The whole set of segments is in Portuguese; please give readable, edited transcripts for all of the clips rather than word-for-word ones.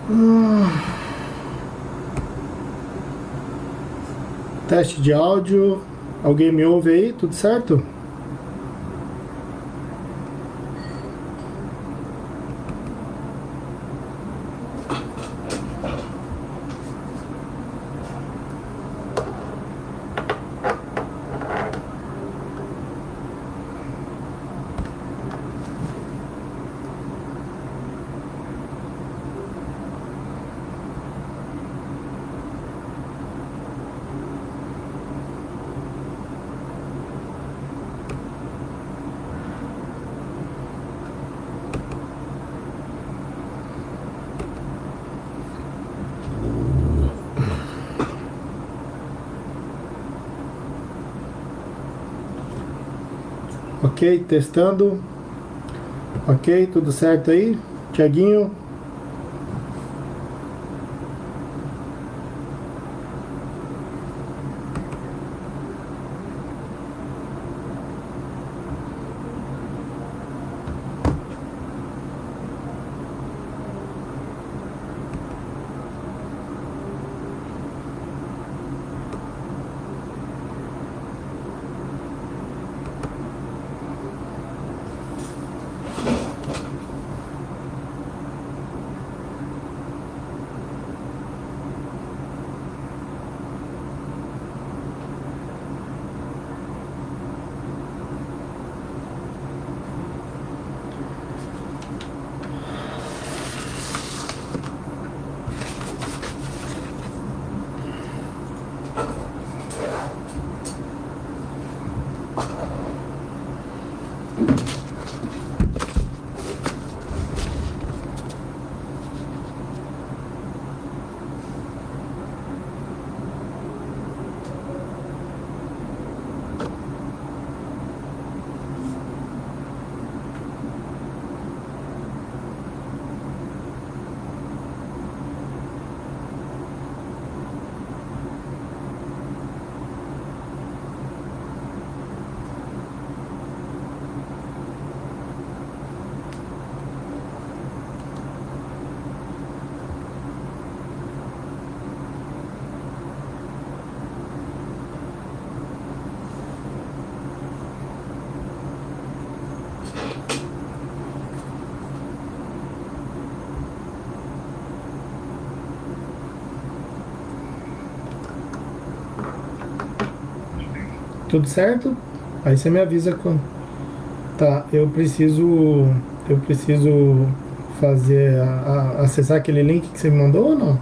Hum, Teste de áudio. Alguém me ouve aí? Tudo certo? Ok, testando. Ok, tudo certo aí? Tiaguinho? Tudo certo? Aí você me avisa quando. Tá, eu preciso fazer acessar aquele link que você me mandou ou não?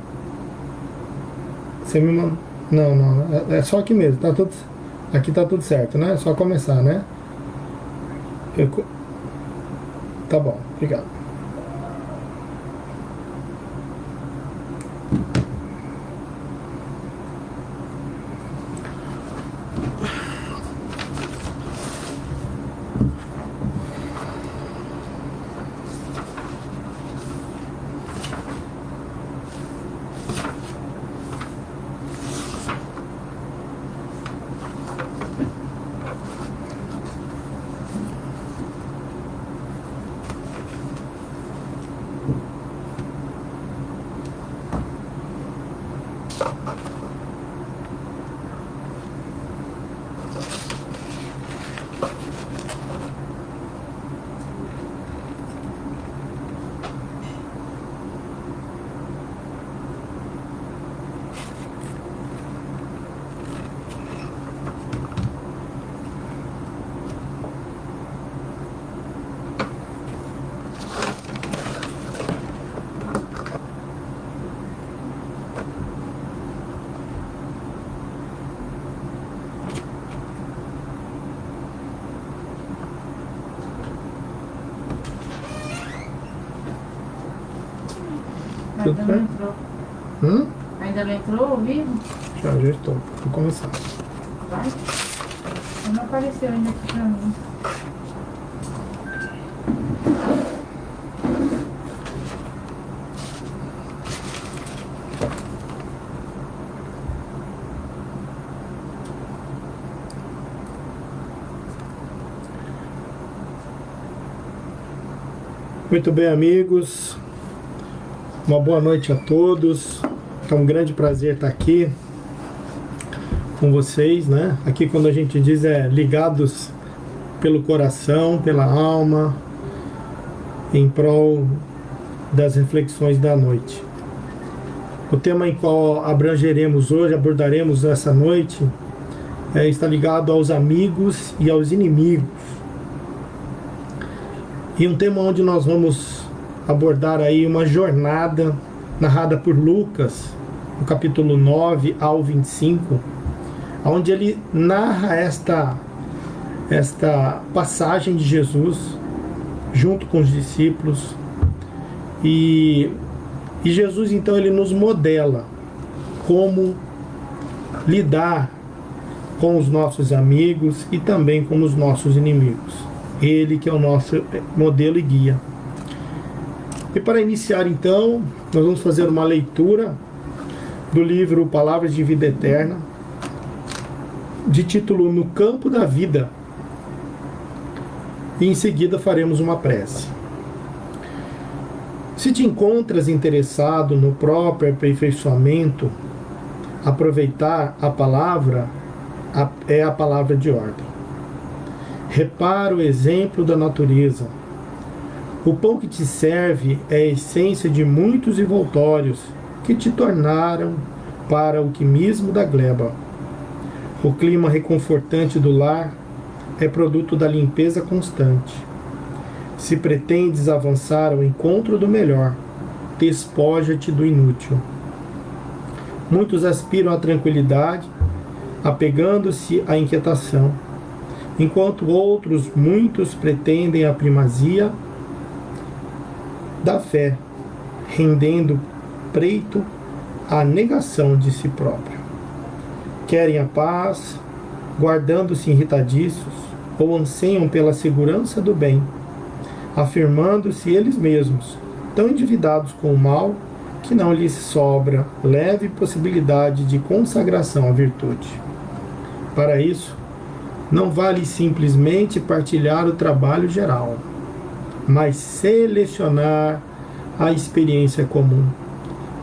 Você me mandou? Não, não, é só aqui mesmo, aqui tá tudo certo, né? É só começar, né? Eu co- tá bom, obrigado. Tudo Ainda não bem? entrou. Hum? Ainda não entrou ao vivo? Já estou. Vou começar. Vai. Não apareceu ainda aqui pra mim. Muito bem, amigos. Uma boa noite a todos. É um grande prazer estar aqui com vocês, né? Aqui, quando a gente diz, ligados pelo coração, pela alma, em prol das reflexões da noite. O tema em qual abrangeremos hoje, abordaremos essa noite, está ligado aos amigos e aos inimigos. E um tema onde nós vamos abordar aí uma jornada narrada por Lucas, no capítulo 9 ao 25, onde ele narra esta passagem de Jesus junto com os discípulos. E Jesus, então, ele nos modela como lidar com os nossos amigos e também com os nossos inimigos. Ele que é o nosso modelo e guia. E para iniciar, então, nós vamos fazer uma leitura do livro Palavras de Vida Eterna, de título No Campo da Vida. E em seguida faremos uma prece. Se te encontras interessado no próprio aperfeiçoamento, aproveitar a palavra é a palavra de ordem. Repara o exemplo da natureza. O pão que te serve é a essência de muitos envoltórios que te tornaram para o quimismo da gleba. O clima reconfortante do lar é produto da limpeza constante. Se pretendes avançar ao encontro do melhor, despoja-te do inútil. Muitos aspiram à tranquilidade, apegando-se à inquietação, enquanto muitos pretendem a primazia da fé, rendendo preito à negação de si próprio. Querem a paz, guardando-se irritadiços, ou anseiam pela segurança do bem, afirmando-se eles mesmos tão endividados com o mal que não lhes sobra leve possibilidade de consagração à virtude. Para isso, não vale simplesmente partilhar o trabalho geral, mas selecionar a experiência comum,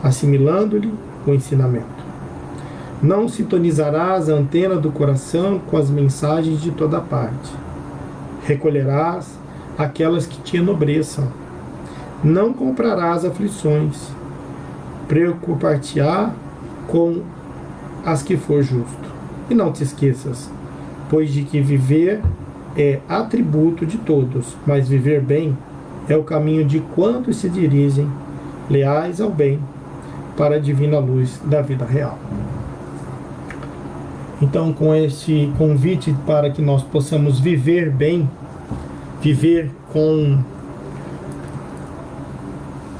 assimilando-lhe o ensinamento. Não sintonizarás a antena do coração com as mensagens de toda parte. Recolherás aquelas que te enobreçam. Não comprarás aflições. Preocupar-te-á com as que for justo. E não te esqueças, pois de que viver é atributo de todos, mas viver bem é o caminho de quantos se dirigem, leais ao bem, para a divina luz da vida real. Então, com este convite para que nós possamos viver bem, viver com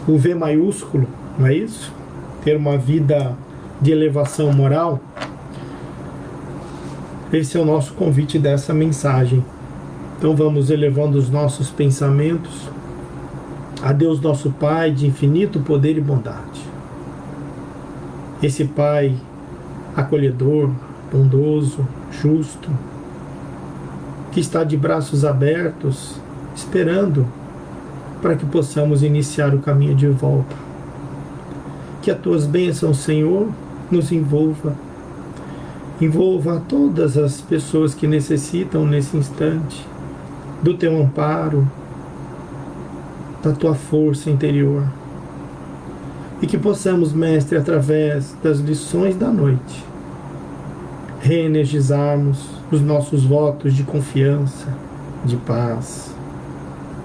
o V maiúsculo, não é isso? Ter uma vida de elevação moral. Esse é o nosso convite dessa mensagem. Então vamos elevando os nossos pensamentos a Deus nosso Pai de infinito poder e bondade. Esse Pai acolhedor, bondoso, justo, que está de braços abertos, esperando para que possamos iniciar o caminho de volta. Que as tuas bênçãos, Senhor, nos envolva a todas as pessoas que necessitam nesse instante do teu amparo, da tua força interior. E que possamos, Mestre, através das lições da noite, reenergizarmos os nossos votos de confiança, de paz,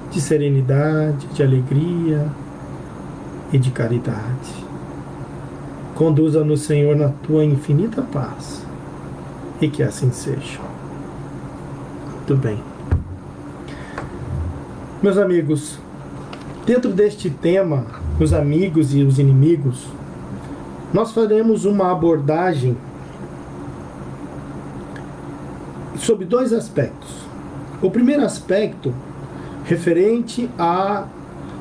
de serenidade, de alegria e de caridade. Conduza-nos, Senhor, na tua infinita paz. E que assim seja. Muito bem. Meus amigos, dentro deste tema, os amigos e os inimigos, nós faremos uma abordagem sobre dois aspectos. O primeiro aspecto, referente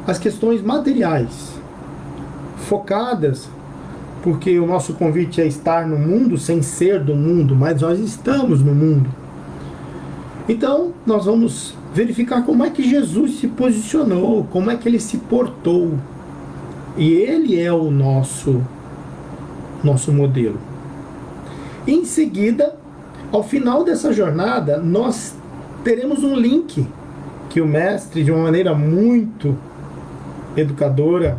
às questões materiais, focadas, porque o nosso convite é estar no mundo sem ser do mundo, mas nós estamos no mundo. Então, nós vamos verificar como é que Jesus se posicionou, como é que ele se portou E Ele é o nosso modelo. E em seguida, ao final dessa jornada, nós teremos um link que o mestre, de uma maneira muito educadora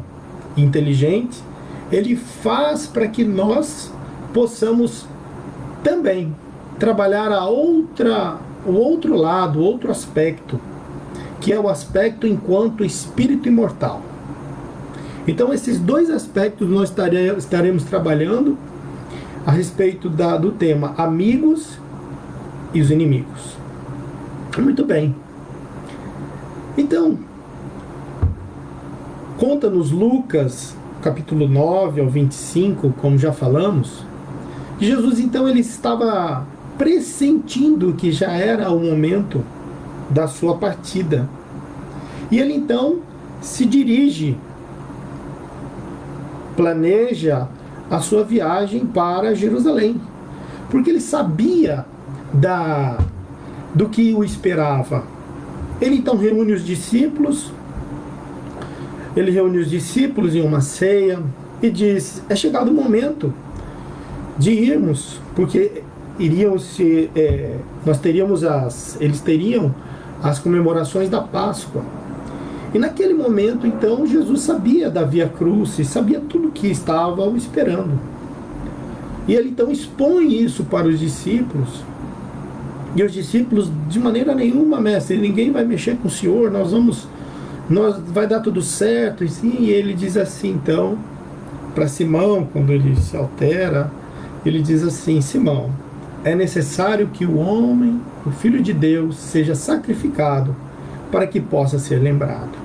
e inteligente, ele faz para que nós possamos também trabalhar o outro lado, o outro aspecto, que é o aspecto enquanto espírito imortal. Então, esses dois aspectos nós estaremos trabalhando a respeito do tema amigos e os inimigos. Muito bem. Então, conta-nos Lucas, capítulo 9 ao 25, como já falamos, que Jesus, então, ele estava pressentindo que já era o momento da sua partida. E ele, então, se dirige, planeja a sua viagem para Jerusalém, porque ele sabia do que o esperava. Ele então reúne os discípulos, em uma ceia e diz: é chegado o momento de irmos, porque eles teriam as comemorações da Páscoa. E naquele momento, então, Jesus sabia da Via Crucis, sabia tudo o que estava o esperando. E ele então expõe isso para os discípulos. E os discípulos, de maneira nenhuma, mestre, ninguém vai mexer com o Senhor, vai dar tudo certo. E ele diz assim, então, para Simão, quando ele se altera, ele diz assim: Simão, é necessário que o Filho de Deus, seja sacrificado para que possa ser lembrado.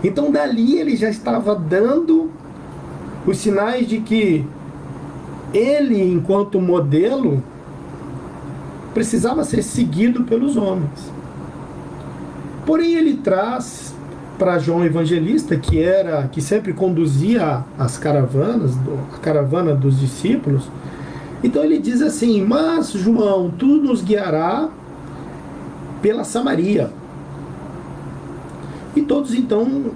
Então, dali ele já estava dando os sinais de que ele, enquanto modelo, precisava ser seguido pelos homens. Porém, ele traz para João Evangelista, que sempre conduzia as caravanas, a caravana dos discípulos. Então ele diz assim: mas João, tu nos guiará pela Samaria. E todos então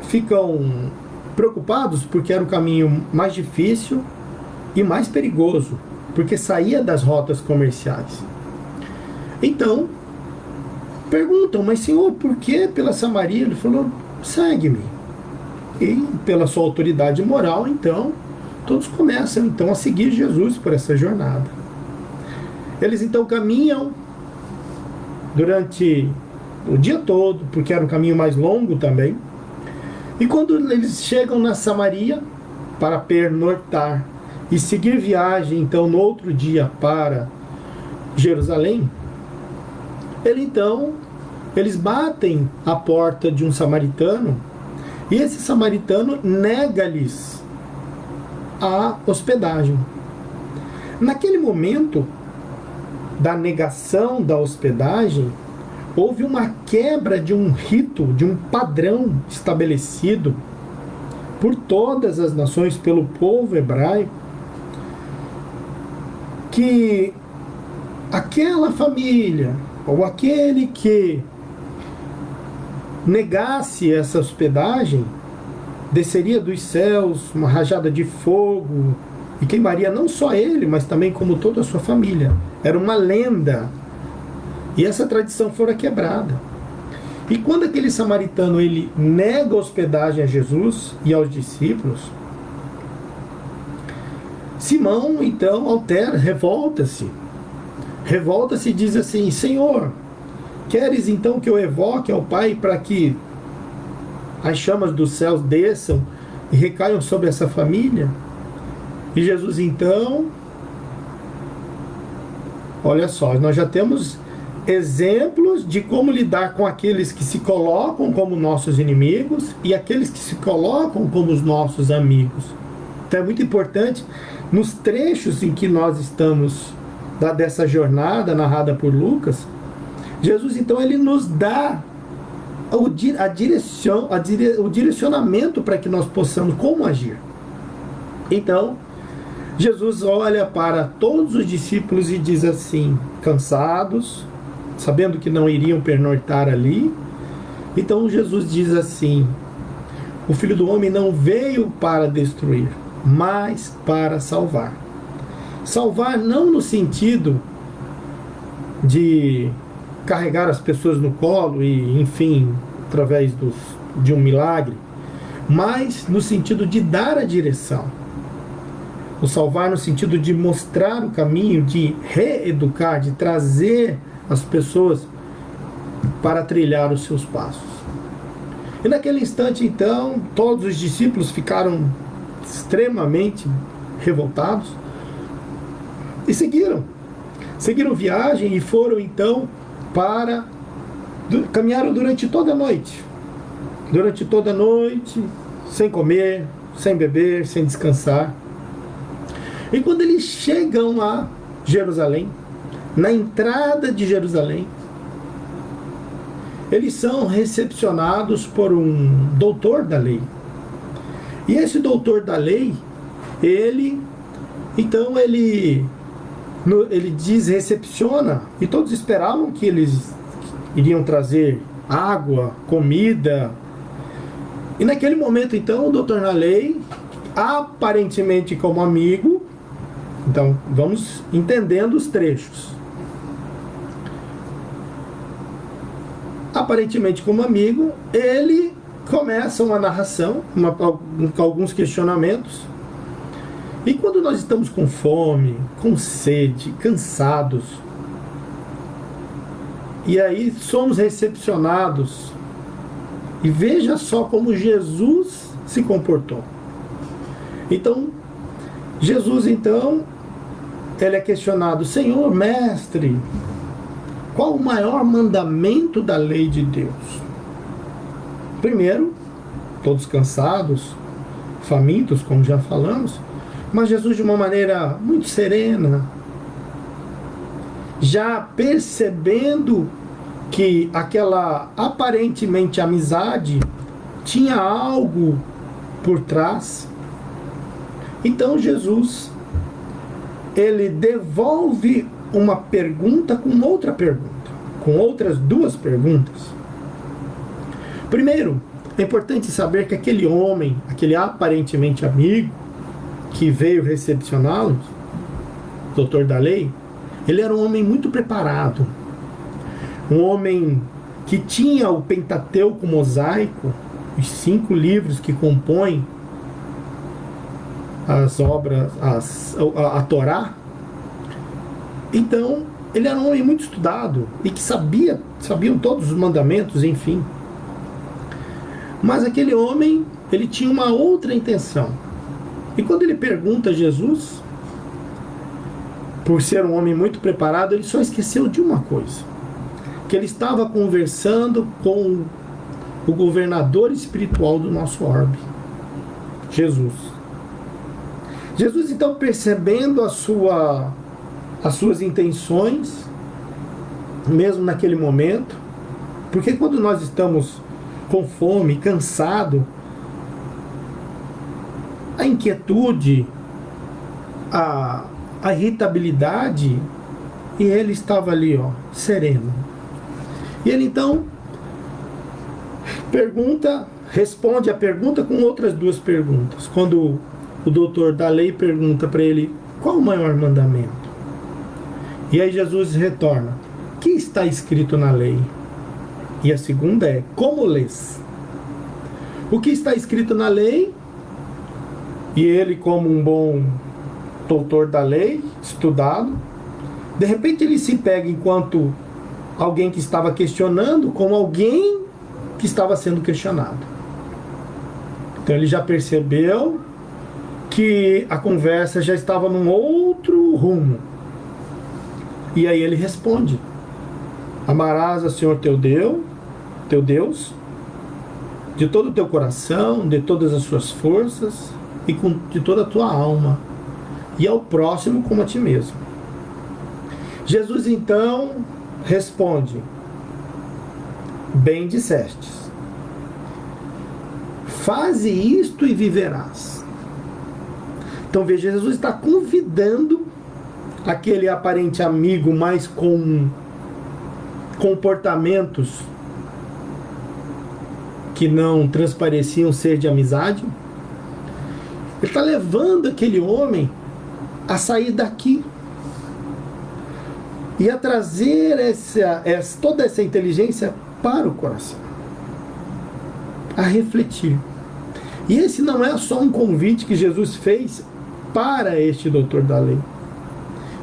ficam preocupados, porque era o caminho mais difícil e mais perigoso, porque saía das rotas comerciais. Então perguntam: mas Senhor, por que pela Samaria? Ele falou: segue-me. E pela sua autoridade moral, então todos começam então a seguir Jesus por essa jornada. Eles então caminham durante o dia todo, porque era um caminho mais longo também. E quando eles chegam na Samaria para pernoitar e seguir viagem, então, no outro dia para Jerusalém, eles batem a porta de um samaritano, e esse samaritano nega-lhes a hospedagem. Naquele momento da negação da hospedagem, houve uma quebra de um rito, de um padrão estabelecido por todas as nações, pelo povo hebraico, que aquela família, ou aquele que negasse essa hospedagem, desceria dos céus uma rajada de fogo e queimaria não só ele, mas também como toda a sua família. Era uma lenda. E essa tradição fora quebrada. E quando aquele samaritano ele nega a hospedagem a Jesus e aos discípulos, Simão então altera, revolta-se e diz assim: Senhor, queres então que eu evoque ao Pai para que as chamas dos céus desçam e recaiam sobre essa família? E Jesus então, olha só, nós já temos exemplos de como lidar com aqueles que se colocam como nossos inimigos e aqueles que se colocam como os nossos amigos. Então é muito importante, nos trechos em que nós estamos dessa jornada narrada por Lucas, Jesus então ele nos dá o direcionamento para que nós possamos como agir. Então Jesus olha para todos os discípulos e diz assim, cansados, sabendo que não iriam pernoitar ali. Então Jesus diz assim: o Filho do Homem não veio para destruir, mas para salvar. Salvar não no sentido de carregar as pessoas no colo e, enfim, através de um milagre, mas no sentido de dar a direção. O salvar no sentido de mostrar o caminho, de reeducar, de trazer as pessoas para trilhar os seus passos. E naquele instante, então, todos os discípulos ficaram extremamente revoltados e seguiram viagem e foram então caminharam durante toda a noite, sem comer, sem beber, sem descansar. E quando eles chegam a Jerusalém, na entrada de Jerusalém, eles são recepcionados por um doutor da lei. E esse doutor da lei, ele recepciona, e todos esperavam que eles iriam trazer água, comida. E naquele momento, então, o doutor da lei, aparentemente como amigo, então vamos entendendo os trechos. Aparentemente como amigo, ele começa uma narração, com alguns questionamentos. E quando nós estamos com fome, com sede, cansados, e aí somos recepcionados, e veja só como Jesus se comportou. Então, Jesus, então, ele é questionado: Senhor, mestre, qual o maior mandamento da lei de Deus? Primeiro, todos cansados, famintos, como já falamos, mas Jesus, de uma maneira muito serena, já percebendo que aquela aparentemente amizade tinha algo por trás, então Jesus, ele devolve uma pergunta com outra pergunta, com outras duas perguntas. Primeiro, é importante saber que aquele homem, aquele aparentemente amigo, que veio recepcioná-los, doutor da lei, ele era um homem muito preparado, um homem que tinha o Pentateuco mosaico, os 5 livros que compõem as obras, a Torá. Então, ele era um homem muito estudado e que sabiam todos os mandamentos, enfim. Mas aquele homem, ele tinha uma outra intenção. E quando ele pergunta a Jesus, por ser um homem muito preparado, ele só esqueceu de uma coisa: que ele estava conversando com o governador espiritual do nosso orbe, Jesus. Jesus, então, percebendo as suas intenções, mesmo naquele momento, porque quando nós estamos com fome, cansado, a inquietude, a irritabilidade, e ele estava ali, sereno. E ele então responde a pergunta com outras 2 perguntas. Quando o doutor da lei pergunta para ele: qual o maior mandamento? E aí Jesus retorna: que está escrito na lei? E a segunda é: como lês? O que está escrito na lei? E ele, como um bom doutor da lei, estudado, de repente ele se pega enquanto alguém que estava questionando, como alguém que estava sendo questionado. Então ele já percebeu que a conversa já estava num outro rumo. E aí ele responde: amarás ao Senhor teu Deus, de todo o teu coração, de todas as suas forças e de toda a tua alma, e ao próximo como a ti mesmo. Jesus então responde: bem dissestes, faze isto e viverás. Então veja, Jesus está convidando aquele aparente amigo, mas com comportamentos que não transpareciam ser de amizade. Ele está levando aquele homem a sair daqui e a trazer toda essa inteligência para o coração, a refletir. E esse não é só um convite que Jesus fez para este doutor da lei.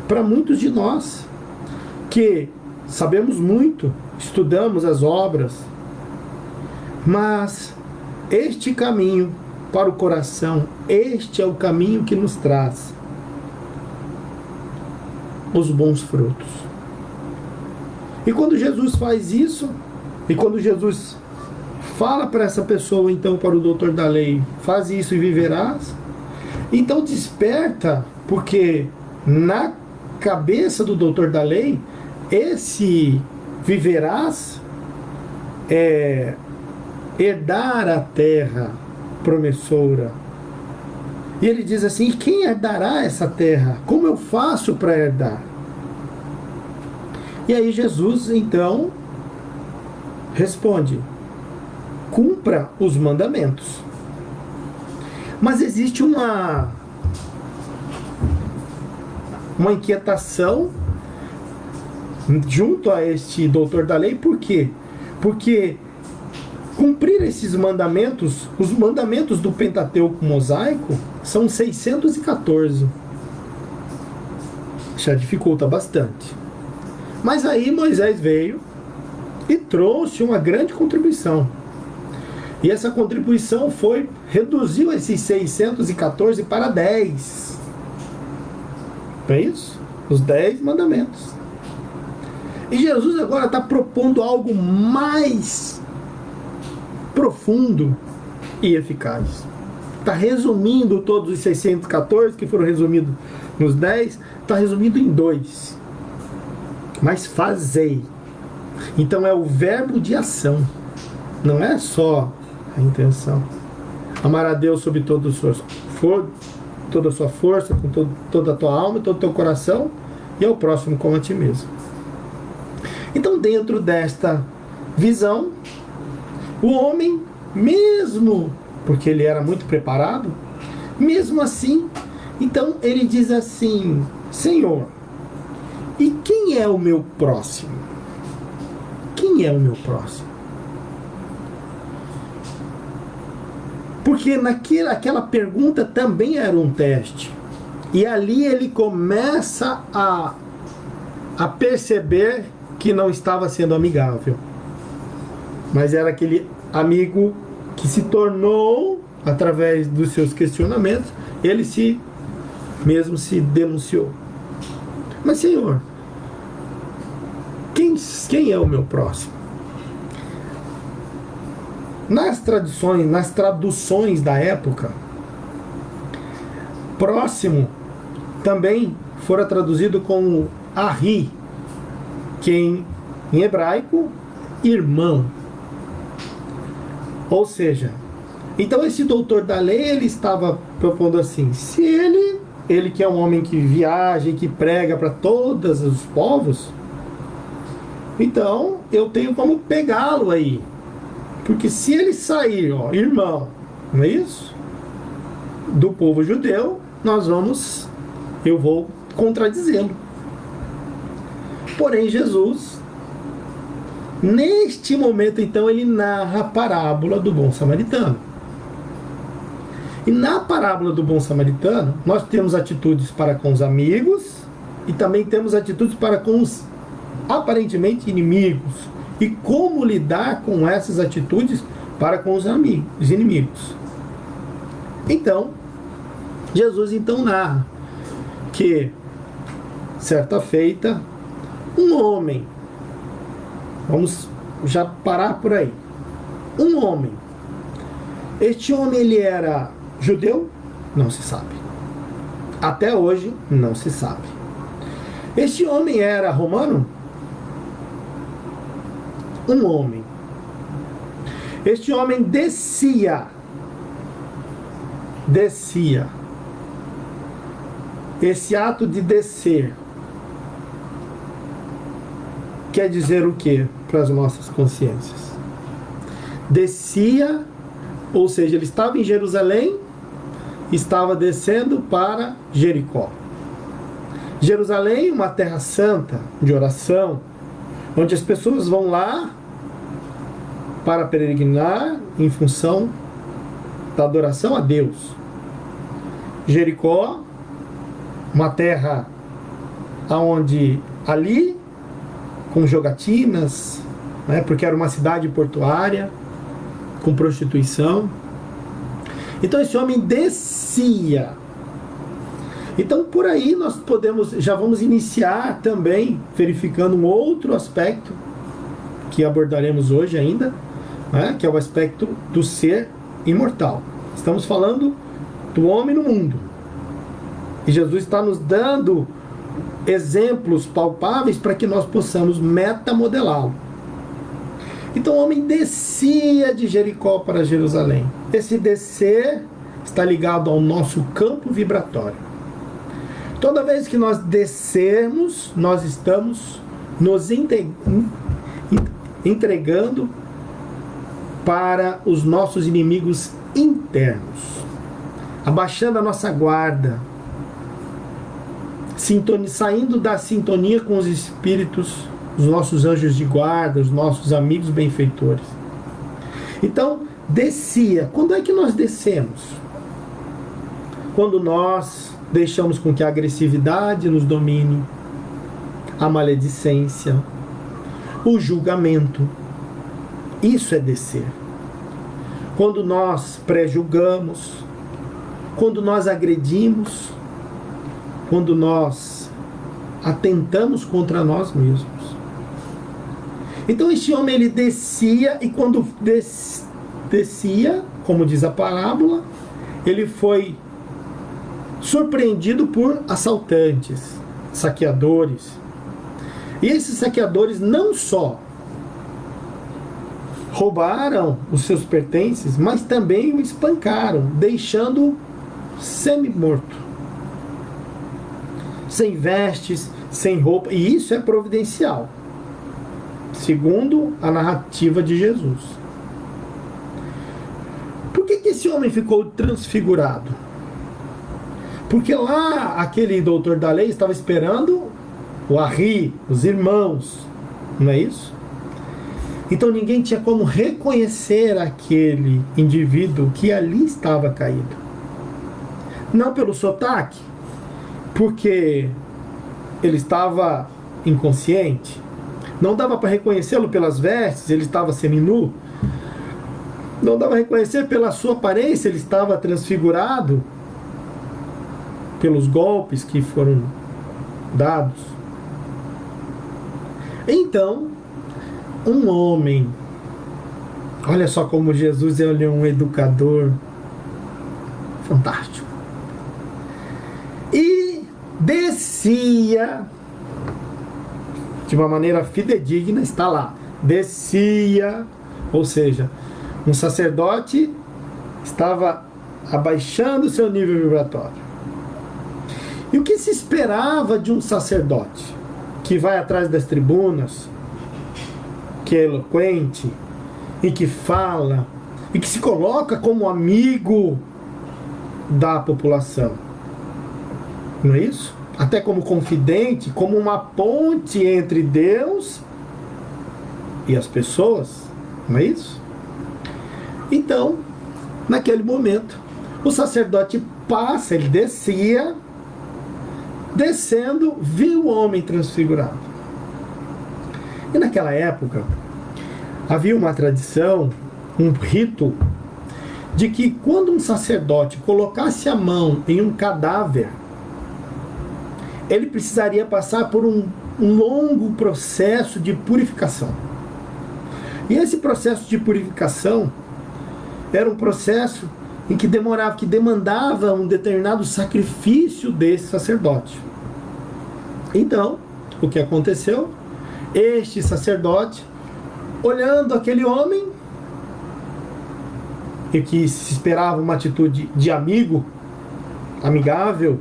Para muitos de nós, que sabemos muito, estudamos as obras, mas este caminho para o coração, este é o caminho que nos traz os bons frutos. E quando Jesus faz isso, e quando Jesus fala para essa pessoa, então, para o doutor da lei, faz isso e viverás, então desperta, porque na cabeça do doutor da lei, esse viverás é herdar a terra promissora. E ele diz assim: quem herdará essa terra? Como eu faço para herdar? E aí Jesus então responde: cumpra os mandamentos. Mas existe uma inquietação junto a este doutor da lei. Por quê? Porque cumprir esses mandamentos, os mandamentos do Pentateuco mosaico, são 614. Já dificulta bastante. Mas aí Moisés veio e trouxe uma grande contribuição. E essa contribuição reduziu esses 614 para 10. É isso? Os 10 mandamentos. E Jesus agora está propondo algo mais profundo e eficaz. Está resumindo todos os 614 que foram resumidos nos 10, está resumindo em 2. Mas fazei. Então é o verbo de ação. Não é só a intenção. Amar a Deus sobre toda a sua força, com toda a tua alma, todo o teu coração, e ao próximo como a ti mesmo. Então, dentro desta visão, o homem, mesmo porque ele era muito preparado, mesmo assim, então ele diz assim: Senhor, e quem é o meu próximo? Quem é o meu próximo? Porque aquela pergunta também era um teste. E ali ele começa a perceber que não estava sendo amigável. Mas era aquele amigo que se tornou, através dos seus questionamentos, ele mesmo se denunciou. Mas, Senhor, quem é o meu próximo? Nas traduções da época, próximo também fora traduzido como Ahi, que em hebraico, irmão. Ou seja, então esse doutor da lei, ele estava propondo assim: se ele que é um homem que viaja e que prega para todos os povos, então eu tenho como pegá-lo aí. Porque se ele sair, irmão, não é isso? Do povo judeu, eu vou contradizê-lo. Porém, Jesus, neste momento, então, ele narra a parábola do bom samaritano. E na parábola do bom samaritano, nós temos atitudes para com os amigos e também temos atitudes para com os aparentemente inimigos. E como lidar com essas atitudes para com os inimigos. Então, Jesus então narra que, certa feita, um homem, vamos já parar por aí, um homem, este homem ele era judeu? Não se sabe. Até hoje não se sabe. Este homem era romano? Um homem. Este homem descia. Esse ato de descer quer dizer o que para as nossas consciências? descia, ou seja, ele estava em Jerusalém, estava descendo para Jericó. Jerusalém, uma terra santa de oração, onde as pessoas vão lá para peregrinar em função da adoração a Deus. Jericó, uma terra onde ali, com jogatinas, né, porque era uma cidade portuária, com prostituição. Então esse homem descia. Então por aí nós já vamos iniciar também verificando um outro aspecto que abordaremos hoje ainda, né, que é o aspecto do ser imortal. Estamos falando do homem no mundo. E Jesus está nos dando exemplos palpáveis para que nós possamos metamodelá-lo. Então o homem descia de Jericó para Jerusalém. Esse descer está ligado ao nosso campo vibratório. Toda vez que nós descermos, nós estamos nos entregando para os nossos inimigos internos, abaixando a nossa guarda, saindo da sintonia com os espíritos, os nossos anjos de guarda, os nossos amigos benfeitores. Então, descia. Quando é que nós descemos? Quando nós deixamos com que a agressividade nos domine, a maledicência, o julgamento. Isso é descer. Quando nós pré-julgamos, quando nós agredimos, quando nós atentamos contra nós mesmos. Então este homem, ele descia, e quando descia, como diz a parábola, ele foi surpreendido por assaltantes, saqueadores. E esses saqueadores não só roubaram os seus pertences, mas também o espancaram, deixando-o semi-morto, sem vestes, sem roupa. E isso é providencial, segundo a narrativa de Jesus. Por que esse homem ficou transfigurado? Porque lá aquele doutor da lei estava esperando o arri, os irmãos, não é isso? Então ninguém tinha como reconhecer aquele indivíduo que ali estava caído. Não pelo sotaque, porque ele estava inconsciente. Não dava para reconhecê-lo pelas vestes, ele estava seminu. Não dava para reconhecer pela sua aparência, ele estava transfigurado pelos golpes que foram dados. Então, um homem, olha só como Jesus é um educador fantástico, e descia de uma maneira fidedigna, está lá, descia, ou seja, um sacerdote estava abaixando seu nível vibratório. E o que se esperava de um sacerdote que vai atrás das tribunas, que é eloquente e que fala e que se coloca como amigo da população? Não é isso? Até como confidente, como uma ponte entre Deus e as pessoas, não é isso? Então, naquele momento, o sacerdote passa, ele descia, descendo, viu o homem transfigurado. E naquela época, havia uma tradição, um rito, de que quando um sacerdote colocasse a mão em um cadáver, ele precisaria passar por um longo processo de purificação. E esse processo de purificação era um processo em que demandava um determinado sacrifício desse sacerdote. Então, o que aconteceu? Este sacerdote, olhando aquele homem, e que se esperava uma atitude de amigo, amigável,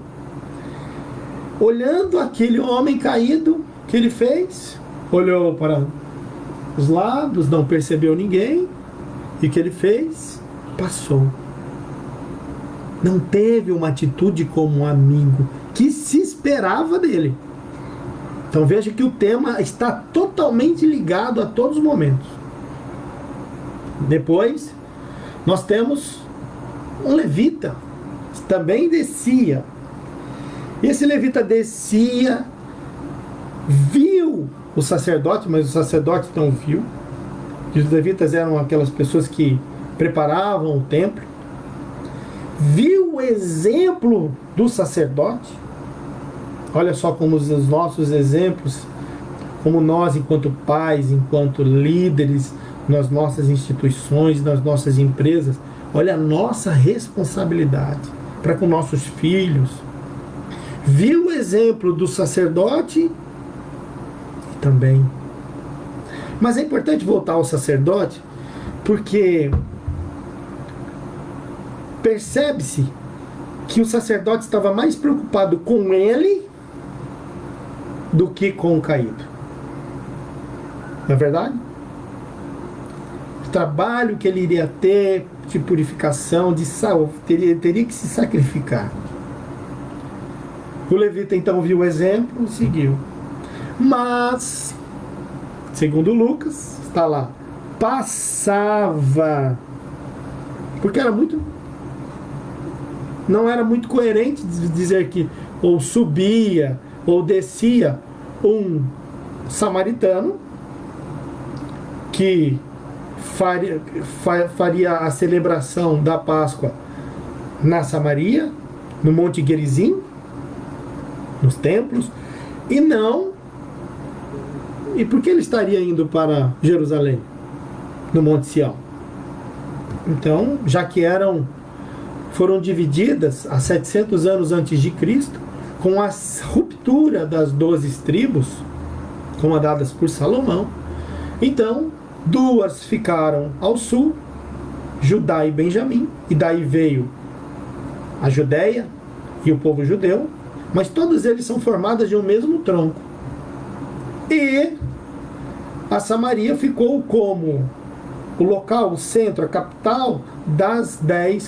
olhando aquele homem caído, o que ele fez? Olhou para os lados, não percebeu ninguém, E o que ele fez? Passou. Não teve uma atitude como um amigo que se esperava dele. Então veja que o tema está totalmente ligado a todos os momentos. Depois, nós temos um levita, também descia. E esse levita descia, viu o sacerdote, mas o sacerdote não viu. E os levitas eram aquelas pessoas que preparavam o templo. Viu o exemplo do sacerdote. Olha só como os nossos exemplos, como nós, enquanto pais, enquanto líderes, nas nossas instituições, nas nossas empresas, olha a nossa responsabilidade para com nossos filhos. Viu o exemplo do sacerdote também. Mas é importante voltar ao sacerdote, porque percebe-se que o sacerdote estava mais preocupado com ele do que com o caído. Não é verdade? O trabalho que ele iria ter de purificação, de saúde, teria que se sacrificar. O levita então viu o exemplo e seguiu. Mas, segundo Lucas, está lá, passava, porque não era muito coerente dizer que ou subia ou descia um samaritano que faria a celebração da Páscoa na Samaria, no Monte Gerizim, nos templos, e por que ele estaria indo para Jerusalém, no Monte Sião? Então, já que foram divididas há 700 anos antes de Cristo, com a ruptura das 12 tribos, comandadas por Salomão, então 2 ficaram ao sul, Judá e Benjamim, e daí veio a Judéia e o povo judeu, mas todos eles são formados de um mesmo tronco. E a Samaria ficou como o local, o centro, a capital das 10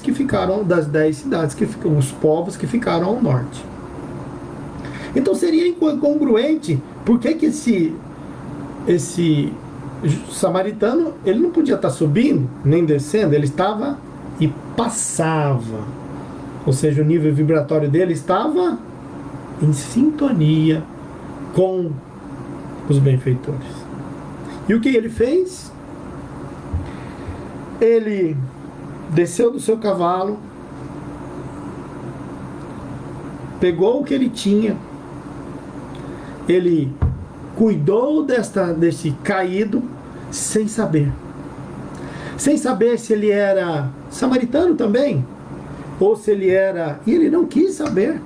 cidades, os povos que ficaram ao norte. Então seria incongruente, por que esse samaritano, ele não podia estar subindo, nem descendo, ele estava e passava. Ou seja, o nível vibratório dele estava em sintonia com os benfeitores. E o que ele fez? Ele desceu do seu cavalo, pegou o que ele tinha, ele cuidou desse caído sem saber se ele era samaritano também, ou se ele era, e ele não quis saber.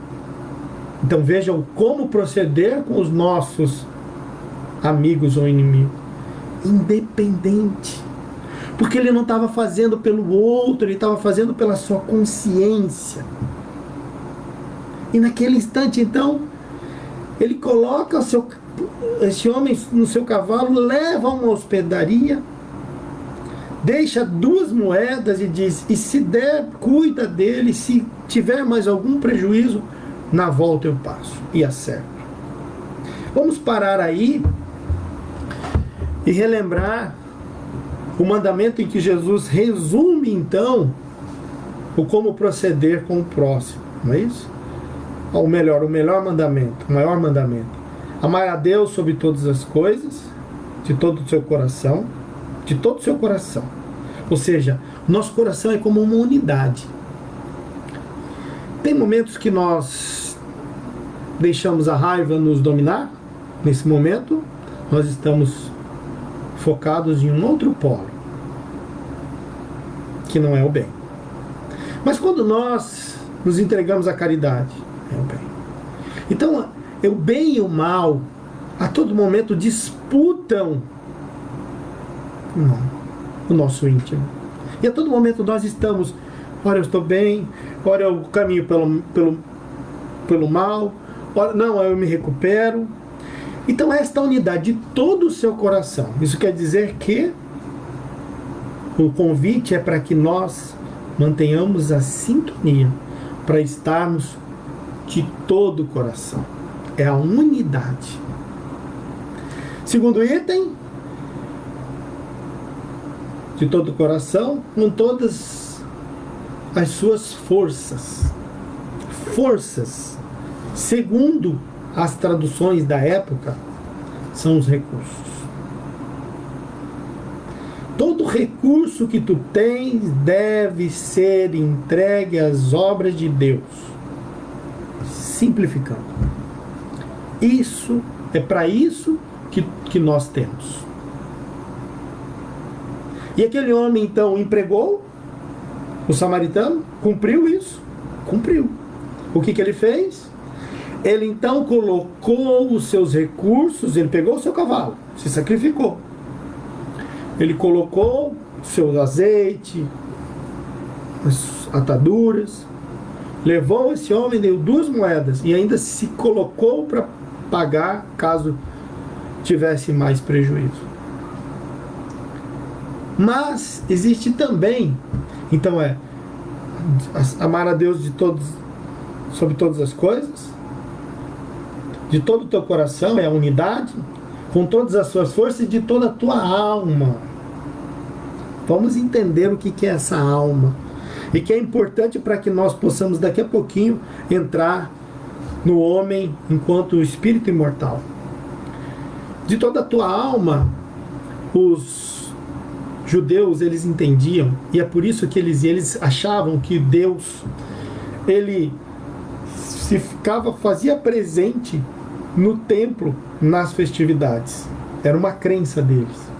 Então vejam como proceder com os nossos amigos ou inimigos, independente, porque ele não estava fazendo pelo outro, ele estava fazendo pela sua consciência. E naquele instante, então, ele coloca esse homem no seu cavalo, leva a uma hospedaria, deixa 2 moedas e diz: e se der, cuida dele, se tiver mais algum prejuízo, na volta eu passo e acerto. Vamos parar aí e relembrar o mandamento em que Jesus resume então o como proceder com o próximo, não é isso? O melhor mandamento, o maior mandamento: amar a Deus sobre todas as coisas, de todo o seu coração, de todo o seu coração. Ou seja, nosso coração é como uma unidade. Tem momentos que nós deixamos a raiva nos dominar. Nesse momento, nós estamos focados em um outro polo, que não é o bem. Mas quando nós nos entregamos à caridade, é o bem. Então, o bem e o mal a todo momento disputam o nosso íntimo. E a todo momento nós estamos, ora eu estou bem, ora eu caminho pelo mal, ora não, eu me recupero. Então esta unidade de todo o seu coração, isso quer dizer que O convite é para que nós mantenhamos a sintonia, para estarmos de todo o coração. É a unidade. Segundo item, de todo o coração, com todas as suas forças. Forças, segundo as traduções da época, são os recursos. Todo recurso que tu tens deve ser entregue às obras de Deus. Simplificando. Isso é para isso que nós temos. E aquele homem então empregou o samaritano, cumpriu isso, cumpriu. O que ele fez? Ele então colocou os seus recursos, ele pegou o seu cavalo, se sacrificou. Ele colocou o seu azeite, as ataduras, levou esse homem, deu 2 moedas e ainda se colocou para pagar caso tivesse mais prejuízo. Mas existe também, então amar a Deus sobre todas as coisas, de todo o teu coração, é a unidade, com todas as suas forças e de toda a tua alma. Vamos entender o que é essa alma e que é importante para que nós possamos daqui a pouquinho entrar no homem enquanto espírito imortal. De toda a tua alma, os judeus, eles entendiam, e é por isso que eles achavam que Deus, ele fazia presente no templo, nas festividades. Era uma crença deles.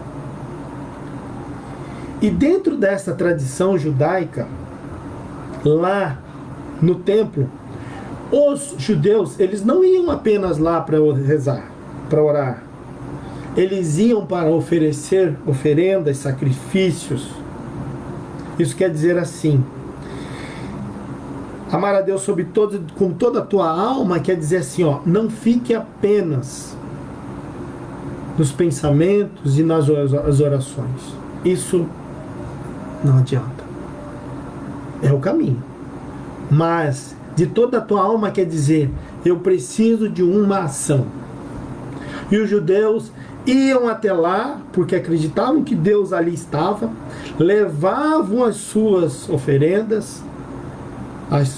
E dentro dessa tradição judaica, lá no templo, os judeus, eles não iam apenas lá para rezar, para orar. Eles iam para oferecer oferendas, sacrifícios. Isso quer dizer assim: amar a Deus com toda a tua alma, quer dizer assim, não fique apenas nos pensamentos e nas orações. Isso não adianta. É o caminho. Mas de toda a tua alma quer dizer, eu preciso de uma ação. E os judeus iam até lá, porque acreditavam que Deus ali estava, levavam as suas oferendas,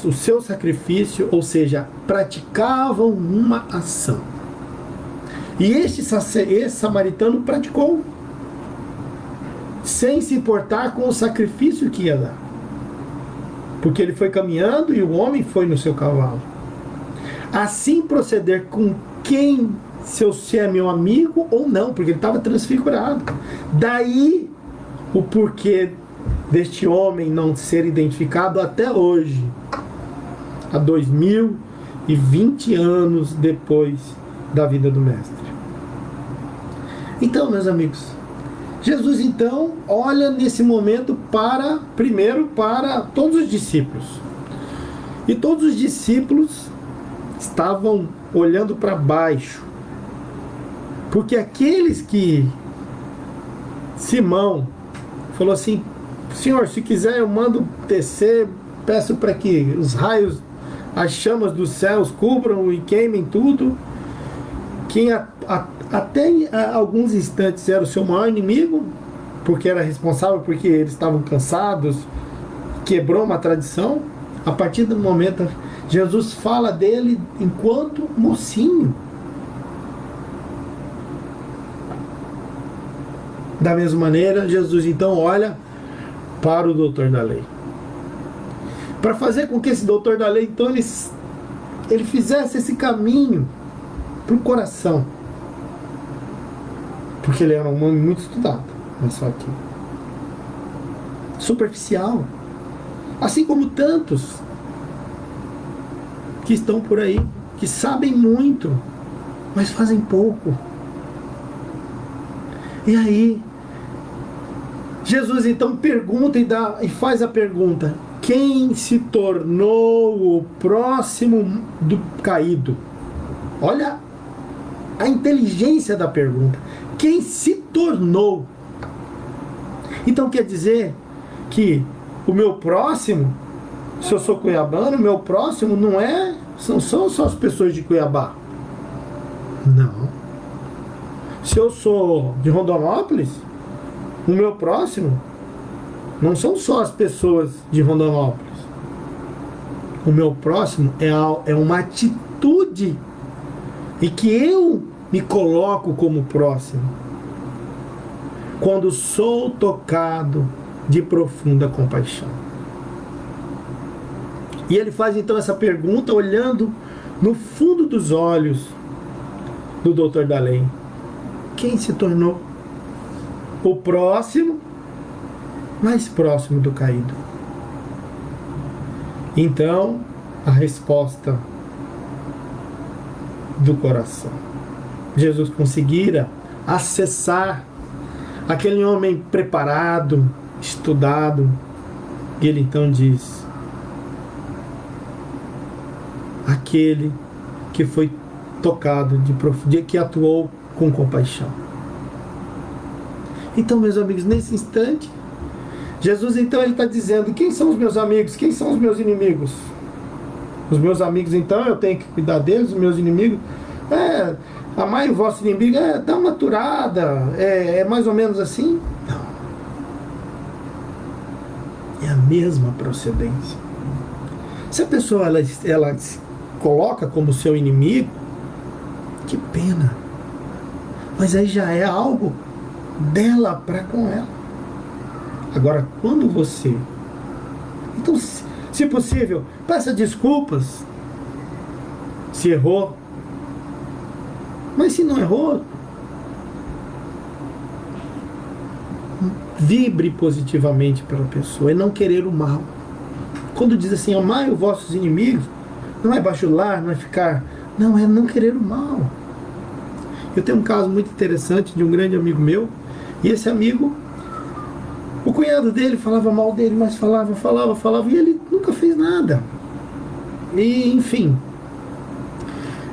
o seu sacrifício, ou seja, praticavam uma ação. E esse samaritano praticou, sem se importar com o sacrifício que ia dar, porque ele foi caminhando e o homem foi no seu cavalo. Assim proceder com quem, se é meu amigo ou não, porque ele estava transfigurado. Daí o porquê deste homem não ser identificado até hoje, há 2020 anos depois da vida do mestre. Então, meus amigos, Jesus então olha nesse momento primeiro para todos os discípulos. E todos os discípulos estavam olhando para baixo, porque aqueles que Simão falou assim: Senhor, se quiser eu mando descer, peço para que os raios, as chamas dos céus cubram e queimem tudo. Quem até alguns instantes era o seu maior inimigo, porque era responsável, porque eles estavam cansados, quebrou uma tradição. A partir do momento, Jesus fala dele enquanto mocinho. Da mesma maneira, Jesus então olha para o doutor da lei, para fazer com que esse doutor da lei então ele fizesse esse caminho para o coração, porque ele era um homem muito estudado, mas só que superficial, assim como tantos que estão por aí, que sabem muito, mas fazem pouco. E aí Jesus então pergunta e faz a pergunta: quem se tornou o próximo do caído? Olha a inteligência da pergunta. Quem se tornou? Então quer dizer que o meu próximo, se eu sou cuiabano, o meu próximo não são só as pessoas de Cuiabá. Não. Se eu sou de Rondonópolis, o meu próximo não são só as pessoas de Rondonópolis. O meu próximo é uma atitude em que eu me coloco como próximo. Quando sou tocado de profunda compaixão. E ele faz então essa pergunta olhando no fundo dos olhos do doutor da lei. Quem se tornou o próximo, mais próximo do caído? Então, a resposta do coração. Jesus conseguira acessar aquele homem preparado, estudado, e ele então diz: aquele que foi tocado de profundidade, que atuou com compaixão. Então, meus amigos, nesse instante, Jesus então ele está dizendo: quem são os meus amigos? Quem são os meus inimigos? Os meus amigos, então, eu tenho que cuidar deles. Os meus inimigos, amai o vosso inimigo, dá uma aturada, é mais ou menos assim? Não. É a mesma procedência. Se a pessoa ela se coloca como seu inimigo, que pena. Mas aí já é algo dela para com ela. Agora, quando você... Então, se possível, peça desculpas se errou. Mas se não errou, vibre positivamente pela pessoa e não querer o mal. Quando diz assim: amai os vossos inimigos, não é bajular, não é ficar... Não, é não querer o mal. Eu tenho um caso muito interessante de um grande amigo meu, e esse amigo, o cunhado dele falava mal dele, mas falava, e ele nunca fez nada. E, enfim.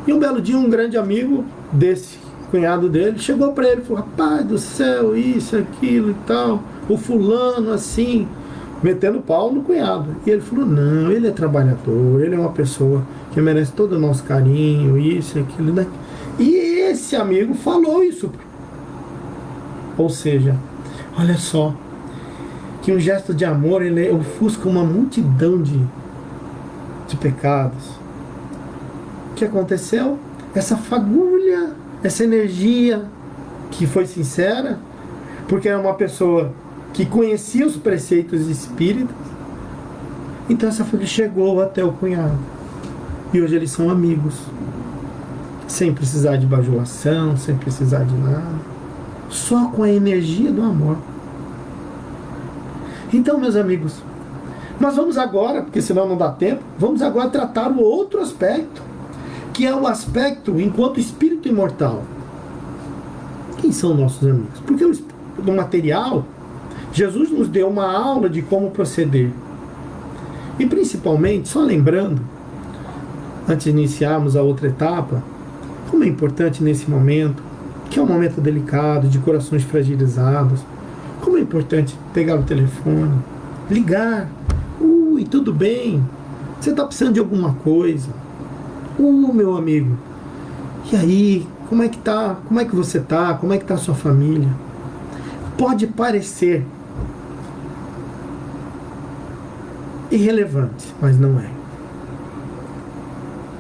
E um belo dia, um grande amigo desse cunhado dele chegou para ele e falou: rapaz do céu, isso, aquilo e tal, o fulano assim, metendo pau no cunhado. E ele falou: não, ele é trabalhador, ele é uma pessoa que merece todo o nosso carinho, isso, aquilo, né? E esse amigo falou isso. Ou seja, olha só, que um gesto de amor, ele ofusca uma multidão de pecados. O que aconteceu? Essa fagulha, essa energia que foi sincera, porque era uma pessoa que conhecia os preceitos espíritas, então essa fagulha chegou até o cunhado. E hoje eles são amigos, sem precisar de bajulação, sem precisar de nada, só com a energia do amor. Então, meus amigos, nós vamos agora, porque senão não dá tempo, vamos agora tratar o outro aspecto, que é o aspecto enquanto espírito imortal. Quem são nossos amigos? Porque no material, Jesus nos deu uma aula de como proceder. E principalmente, só lembrando, antes de iniciarmos a outra etapa, como é importante nesse momento, que é um momento delicado, de corações fragilizados, como é importante pegar o telefone, ligar: ui, tudo bem? Você está precisando de alguma coisa? Meu amigo, e aí, como é que tá? Como é que você tá? Como é que tá a sua família? Pode parecer irrelevante, mas não é.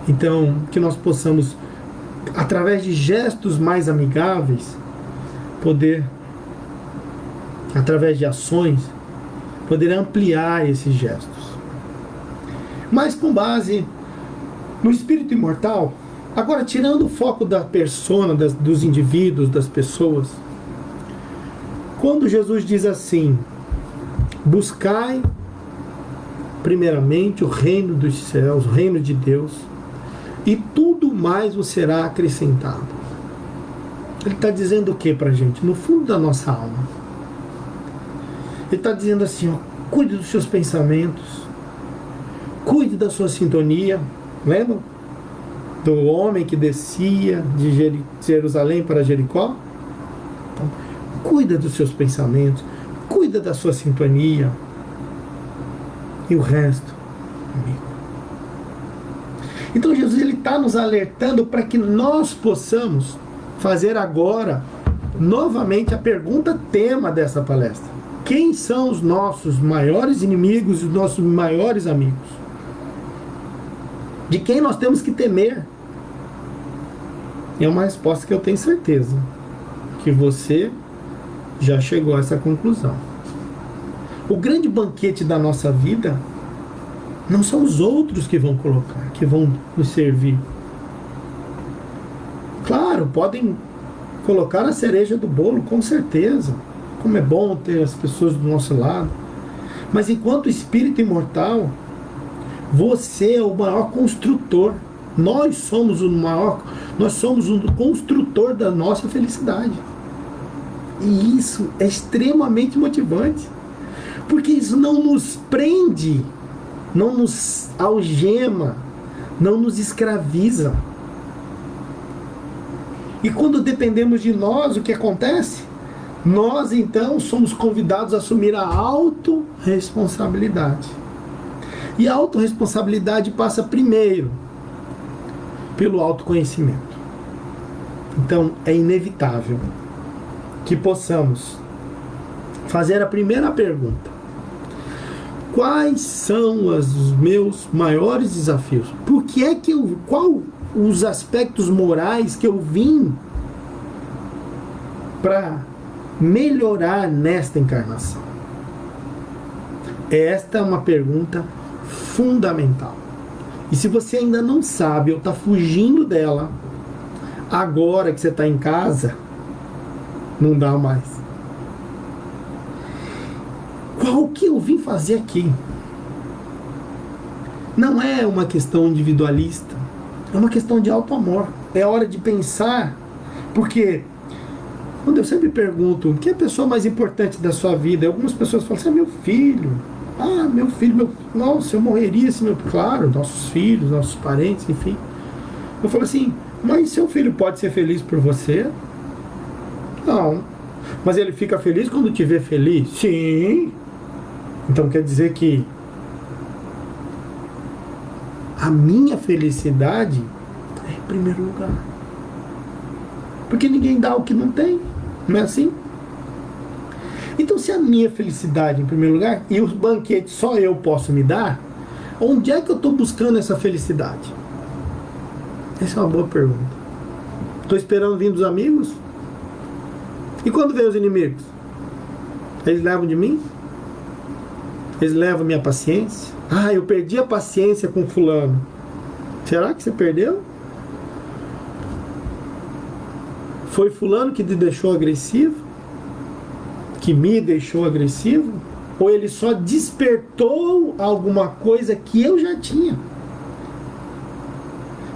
Então, que nós possamos, através de gestos mais amigáveis, poder, através de ações, poder ampliar esses gestos. Mas com base no espírito imortal, agora tirando o foco da persona, dos indivíduos, das pessoas, quando Jesus diz assim: buscai primeiramente o reino dos céus, o reino de Deus, e tudo mais vos será acrescentado. Ele está dizendo o que pra gente? No fundo da nossa alma. Ele está dizendo assim: cuide dos seus pensamentos, cuide da sua sintonia. Lembra do homem que descia de Jerusalém para Jericó? Então, cuida dos seus pensamentos, cuide cuida da sua sintonia e o resto, amigo. Então Jesus está nos alertando para que nós possamos fazer agora novamente a pergunta tema dessa palestra: quem são os nossos maiores inimigos e os nossos maiores amigos? De quem nós temos que temer? É uma resposta que eu tenho certeza que você já chegou a essa conclusão. O grande banquete da nossa vida não são os outros que vão colocar, que vão nos servir. Claro, podem colocar a cereja do bolo, com certeza. Como é bom ter as pessoas do nosso lado. Mas enquanto espírito imortal, você é o maior construtor. Nós somos o construtor da nossa felicidade. E isso é extremamente motivante. Porque isso não nos prende, não nos algema, não nos escraviza. E quando dependemos de nós, o que acontece? Nós então somos convidados a assumir a autorresponsabilidade. E a autorresponsabilidade passa primeiro pelo autoconhecimento. Então é inevitável que possamos fazer a primeira pergunta: quais são os meus maiores desafios? Por que é que qual os aspectos morais que eu vim para melhorar nesta encarnação? Esta é uma pergunta fundamental. E se você ainda não sabe ou está fugindo dela, agora que você está em casa, não dá mais. Qual que eu vim fazer aqui? Não é uma questão individualista, é uma questão de auto-amor. É hora de pensar, porque quando eu sempre pergunto, quem é a pessoa mais importante da sua vida? Algumas pessoas falam assim, meu filho. Meu filho, nossa, eu morreria se meu... Claro, nossos filhos, nossos parentes, enfim. Eu falo assim, mas seu filho pode ser feliz por você? Não. Mas ele fica feliz quando te vê feliz? Sim. Então quer dizer que a minha felicidade é em primeiro lugar. Porque ninguém dá o que não tem. Não é assim? Então, se a minha felicidade em primeiro lugar, e os banquetes só eu posso me dar, onde é que eu estou buscando essa felicidade? Essa é uma boa pergunta. Estou esperando vir dos amigos? E quando vem os inimigos? Eles levam de mim? Eles levam minha paciência? Eu perdi a paciência com fulano. Será que você perdeu? Foi fulano que te deixou agressivo? Que me deixou agressivo? Ou ele só despertou alguma coisa que eu já tinha?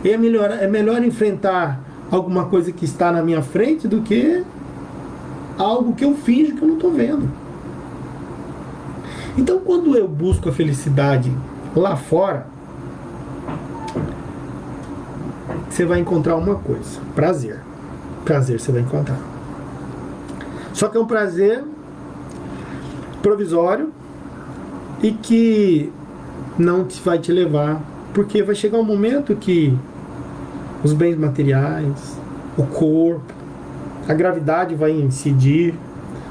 E é melhor enfrentar alguma coisa que está na minha frente do que algo que eu finjo que eu não estou vendo. Então, quando eu busco a felicidade lá fora, você vai encontrar uma coisa: prazer. Prazer você vai encontrar. Só que é um prazer provisório e que não vai te levar, porque vai chegar um momento que os bens materiais, o corpo, a gravidade vai incidir,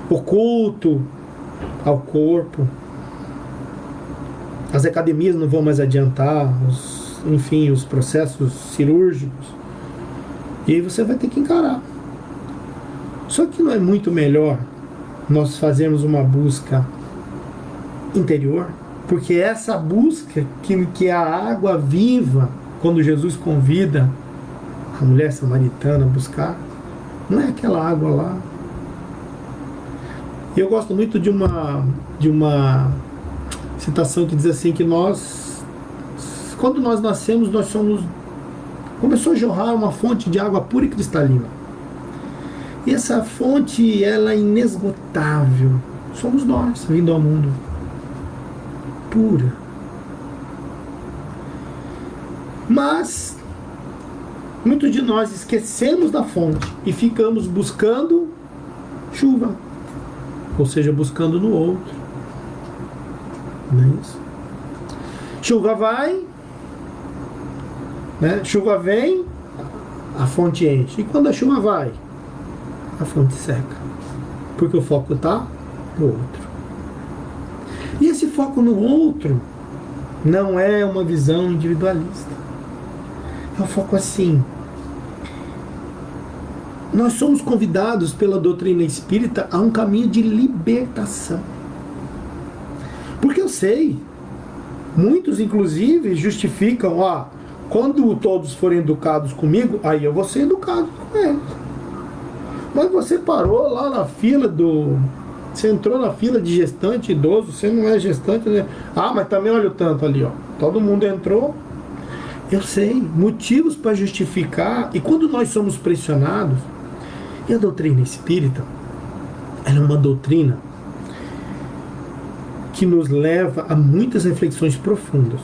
o culto ao corpo, as academias não vão mais adiantar, os processos cirúrgicos, e aí você vai ter que encarar. Só que não é muito melhor nós fazermos uma busca interior? Porque essa busca que a água viva, quando Jesus convida a mulher samaritana a buscar, não é aquela água lá. E eu gosto muito de uma citação que diz assim, que quando nós nascemos, começou a jorrar uma fonte de água pura e cristalina. E essa fonte, ela é inesgotável. Somos nós, vindo ao mundo. Pura. Mas muitos de nós esquecemos da fonte e ficamos buscando chuva. ou seja, buscando no outro. Não é isso? Chuva vai, né? Chuva vem, a fonte enche. E quando a chuva vai, a fonte seca. Porque o foco está no outro. E esse foco no outro não é uma visão individualista. É um foco assim. Nós somos convidados pela doutrina espírita a um caminho de libertação. Porque eu sei, muitos inclusive justificam, quando todos forem educados comigo, aí eu vou ser educado com eles. Mas você parou lá na fila você entrou na fila de gestante idoso, você não é gestante, né? Mas também olha o tanto ali, todo mundo entrou. Eu sei, motivos para justificar. E quando nós somos pressionados, e a doutrina espírita, ela é uma doutrina que nos leva a muitas reflexões profundas.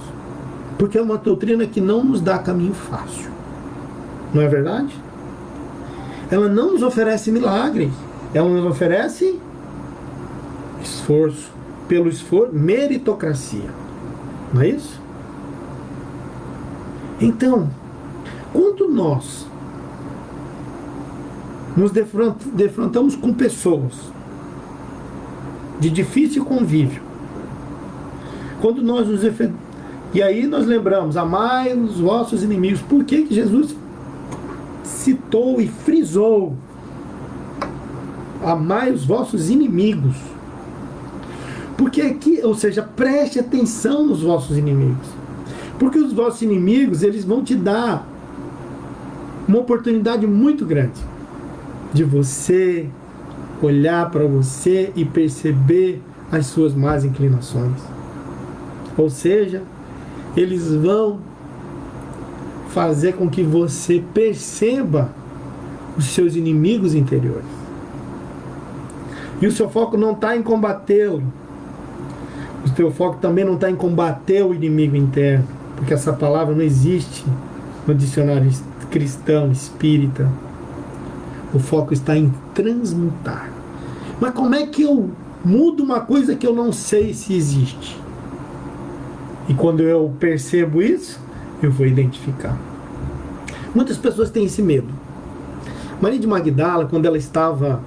Porque é uma doutrina que não nos dá caminho fácil. Não é verdade? Ela não nos oferece milagres. Ela nos oferece esforço. Pelo esforço, meritocracia. Não é isso? Então, quando nós nos defrontamos com pessoas de difícil convívio, quando nós nos defendemos, e aí nós lembramos, amai os vossos inimigos. Por que Jesus citou e frisou amai os vossos inimigos? Porque aqui, ou seja, preste atenção nos vossos inimigos. Porque os vossos inimigos, eles vão te dar uma oportunidade muito grande de você olhar para você e perceber as suas más inclinações. Ou seja, eles vão fazer com que você perceba os seus inimigos interiores. E o seu foco não está em combatê-lo. O seu foco também não está em combater o inimigo interno, porque essa palavra não existe no dicionário cristão, espírita. O foco está em transmutar. Mas como é que eu mudo uma coisa que eu não sei se existe? E quando eu percebo isso, eu vou identificar. Muitas pessoas têm esse medo. Maria de Magdala, quando ela estava,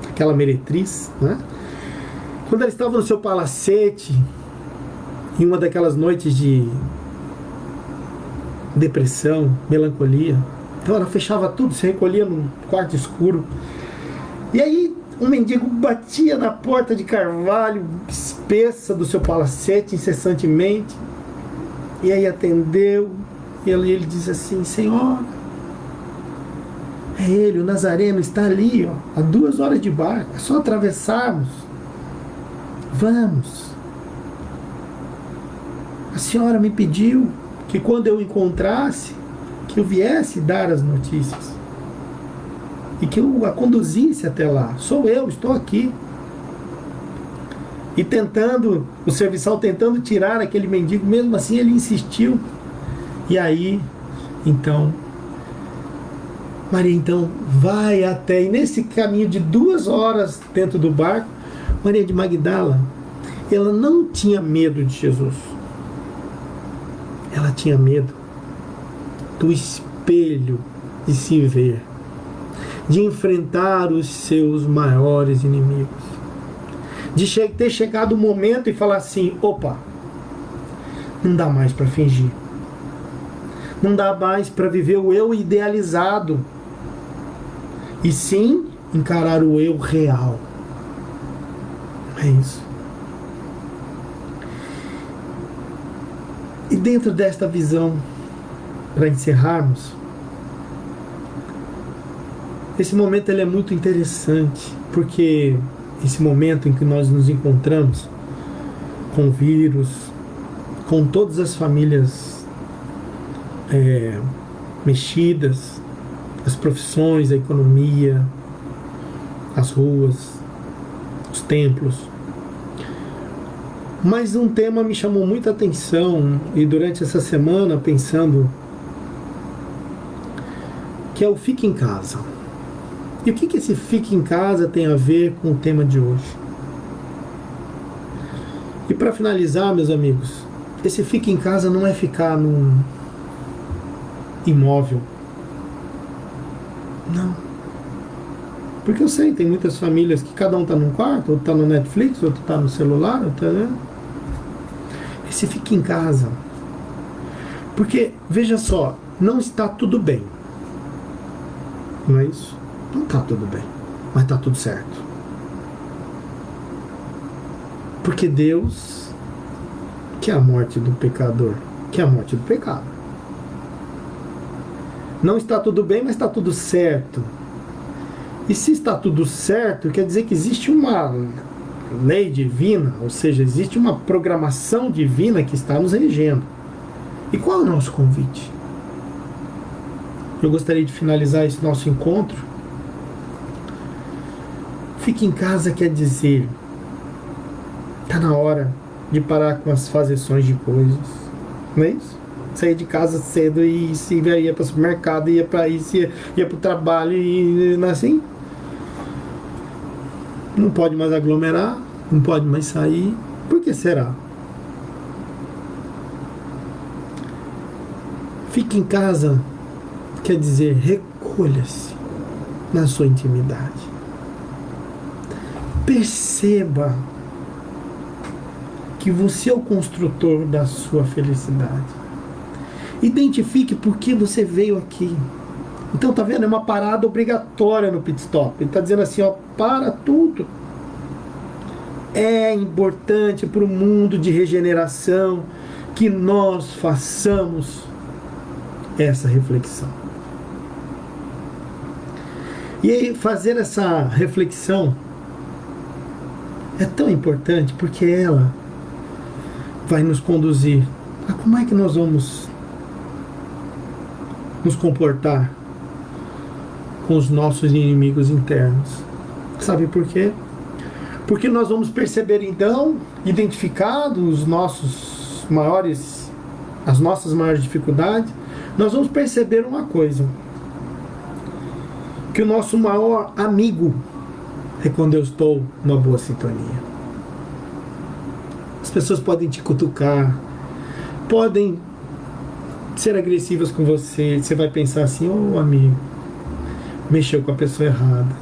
aquela meretriz, né? Quando ela estava no seu palacete, em uma daquelas noites de depressão, melancolia, então ela fechava tudo, se recolhia num quarto escuro. E aí um mendigo batia na porta de carvalho espessa do seu palacete incessantemente. E aí atendeu. E ele diz assim: Senhora, é ele, o Nazareno, está ali, a 2 horas de barco, é só atravessarmos. Vamos. A senhora me pediu que quando eu encontrasse, que eu viesse dar as notícias e que eu a conduzisse até lá. Sou eu, estou aqui. E tentando, o serviçal tentando tirar aquele mendigo, mesmo assim ele insistiu. E aí, então, Maria então vai até, e nesse caminho de 2 horas dentro do barco, Maria de Magdala, ela não tinha medo de Jesus. Ela tinha medo do espelho de se ver, de enfrentar os seus maiores inimigos, de ter chegado o momento e falar assim: opa, não dá mais para fingir, não dá mais para viver o eu idealizado, e sim encarar o eu real. É isso. E dentro desta visão, para encerrarmos, esse momento ele é muito interessante, porque esse momento em que nós nos encontramos com o vírus, com todas as famílias mexidas, as profissões, a economia, as ruas, os templos. Mas um tema me chamou muita atenção, e durante essa semana pensando, que é o fique em casa. E o que esse fique em casa tem a ver com o tema de hoje? E para finalizar, meus amigos, esse fica em casa não é ficar num imóvel. Não. Porque eu sei, tem muitas famílias que cada um está num quarto, outro está no Netflix, outro está no celular, outro tá... Esse fica em casa. Porque, veja só, não está tudo bem. Não é isso? Não está tudo bem. Mas está tudo certo. Porque Deus quer a morte do pecador, quer a morte do pecado. Não está tudo bem, mas está tudo certo. E se está tudo certo, quer dizer que existe uma lei divina, ou seja, existe uma programação divina que está nos regendo. E qual é o nosso convite? Eu gostaria de finalizar esse nosso encontro. Fique em casa quer dizer, está na hora de parar com as fazeções de coisas. Não é isso? Sair de casa cedo e ia para o supermercado, ia para isso, ia para o trabalho e não é assim? Não pode mais aglomerar, não pode mais sair. Por que será? Fique em casa quer dizer recolha-se na sua intimidade. Perceba que você é o construtor da sua felicidade. Identifique por que você veio aqui. Então, tá vendo? É uma parada obrigatória no pit stop. Ele tá dizendo assim, ó, para tudo. É importante para o mundo de regeneração que nós façamos essa reflexão. E aí, fazer essa reflexão é tão importante porque ela vai nos conduzir a como é que nós vamos nos comportar com os nossos inimigos internos. Sabe por quê? Porque nós vamos perceber então, identificados as nossas maiores dificuldades, nós vamos perceber uma coisa, que o nosso maior amigo é quando eu estou numa boa sintonia. As pessoas podem te cutucar, podem ser agressivas com você, você vai pensar assim, ô amigo, mexeu com a pessoa errada.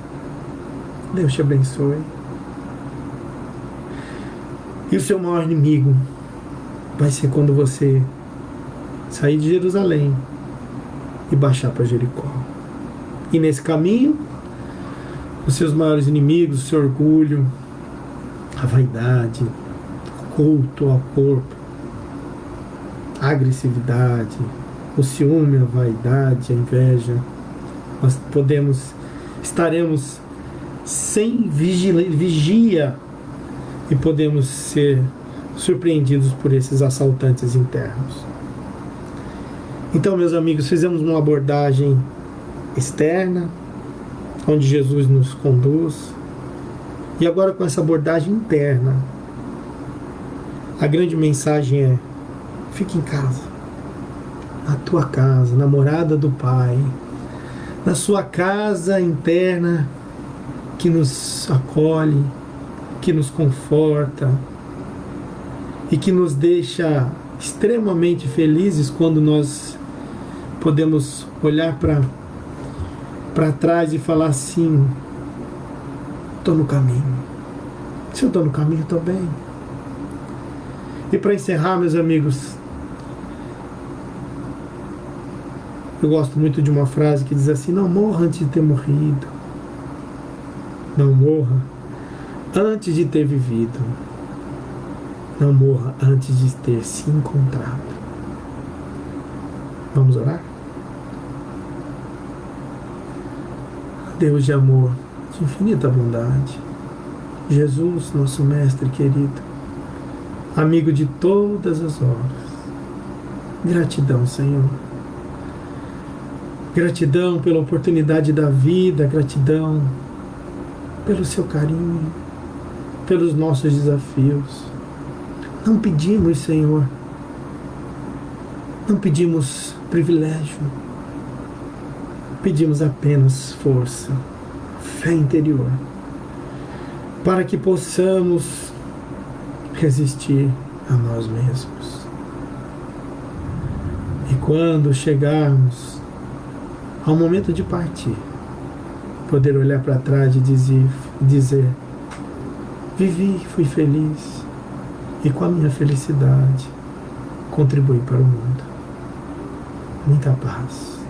Deus te abençoe. E o seu maior inimigo vai ser quando você sair de Jerusalém e baixar para Jericó. E nesse caminho, os seus maiores inimigos, o seu orgulho, a vaidade, o culto ao corpo, a agressividade, o ciúme, a vaidade, a inveja, nós estaremos sem vigia e podemos ser surpreendidos por esses assaltantes internos. Então, meus amigos, fizemos uma abordagem externa, onde Jesus nos conduz, e agora com essa abordagem interna, a grande mensagem é: fique em casa, na tua casa, na morada do Pai, na sua casa interna que nos acolhe, que nos conforta e que nos deixa extremamente felizes quando nós podemos olhar para trás e falar assim: estou no caminho. Se eu estou no caminho, estou bem. E para encerrar, meus amigos, eu gosto muito de uma frase que diz assim: não morra antes de ter morrido, não morra antes de ter vivido, não morra antes de ter se encontrado. Vamos orar? Deus de amor, de infinita bondade, Jesus, nosso mestre querido, amigo de todas as horas, gratidão, Senhor. Gratidão pela oportunidade da vida, gratidão pelo seu carinho, pelos nossos desafios. Não pedimos, Senhor, não pedimos privilégio, pedimos apenas força, fé interior, para que possamos resistir a nós mesmos. E quando chegarmos ao momento de partir, poder olhar para trás e dizer: vivi, fui feliz, e com a minha felicidade contribuí para o mundo. Muita paz.